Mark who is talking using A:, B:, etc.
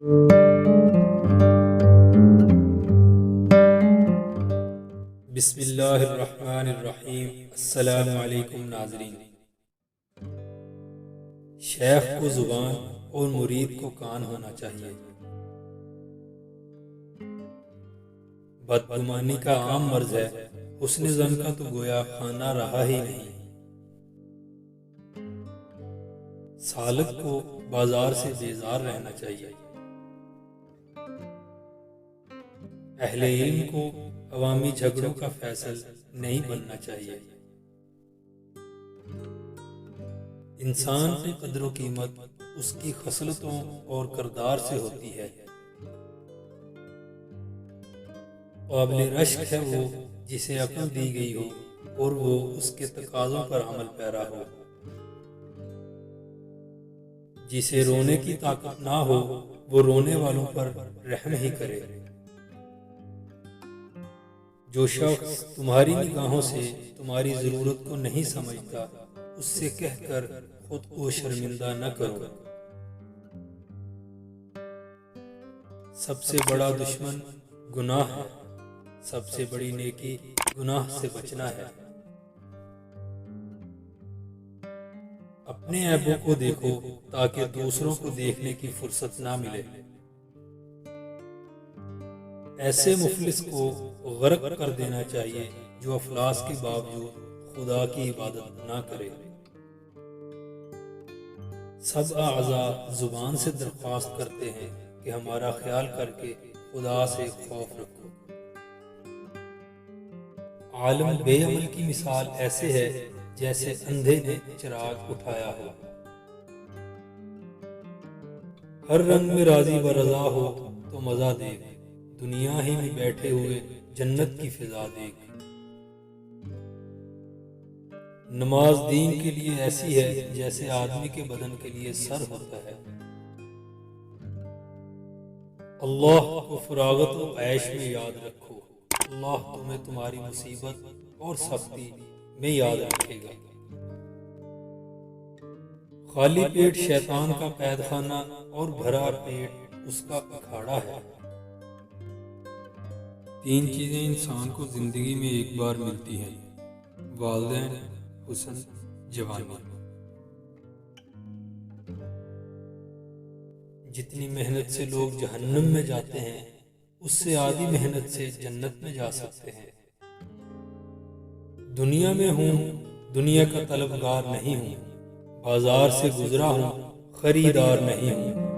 A: بسم اللہ الرحمن الرحیم۔ السلام علیکم ناظرین۔ شیخ کو زبان اور مرید کو کان ہونا چاہیے۔ بدگمانی کا عام مرض ہے، حسن ظن کا تو گویا خانہ رہا ہی نہیں۔ سالک کو بازار سے بیزار رہنا چاہیے۔ اہل علم کو عوامی جھگڑوں کا فیصل نہیں بننا چاہیے۔ انسان کی قدر و قیمت اس کی خصلتوں اور کردار سے ہوتی ہے۔ قابل رشک ہے وہ جسے عقل دی گئی ہو اور وہ اس کے تقاضوں پر عمل پیرا ہو۔ جسے رونے کی طاقت نہ ہو وہ رونے والوں پر رحم ہی کرے۔ جو شخص تمہاری نگاہوں سے تمہاری ضرورت کو نہیں سمجھتا، اس سے کہہ کر خود کو شرمندہ نہ کرو۔ سب سے بڑا دشمن گناہ ہے، سب سے بڑی نیکی گناہ سے بچنا ہے۔ اپنے عیبوں کو دیکھو تاکہ دوسروں کو دیکھنے کی فرصت نہ ملے۔ ایسے مفلس کو غرق کر دینا چاہیے جو افلاس کے باوجود خدا کی عبادت نہ کرے۔ سب اعضاء زبان سے درخواست کرتے ہیں کہ ہمارا خیال کر کے خدا سے خوف رکھو۔ عالم بے عمل کی مثال ایسے ہے جیسے اندھے نے چراغ اٹھایا ہو۔ ہر رنگ میں راضی برضا ہو تو مزہ دیکھ، دنیا ہی میں بیٹھے ہوئے جنت کی فضا دیکھ۔ نماز دین کے لیے ایسی ہے جیسے آدمی کے بدن کے لیے سر ہوتا ہے۔ اللہ کو فراغت و عیش میں یاد رکھو، اللہ تمہیں تمہاری مصیبت اور سختی میں یاد رکھے گا۔ خالی پیٹ شیطان کا قید خانہ اور بھرا پیٹ اس کا اکھاڑا ہے۔ تین چیزیں انسان کو زندگی میں ایک بار ملتی ہیں: والدین، حسن، جوانی۔ جتنی محنت سے لوگ جہنم میں جاتے ہیں، اس سے آدھی محنت سے جنت میں جا سکتے ہیں۔ دنیا میں ہوں، دنیا کا طلبگار نہیں ہوں، بازار سے گزرا ہوں، خریدار نہیں ہوں۔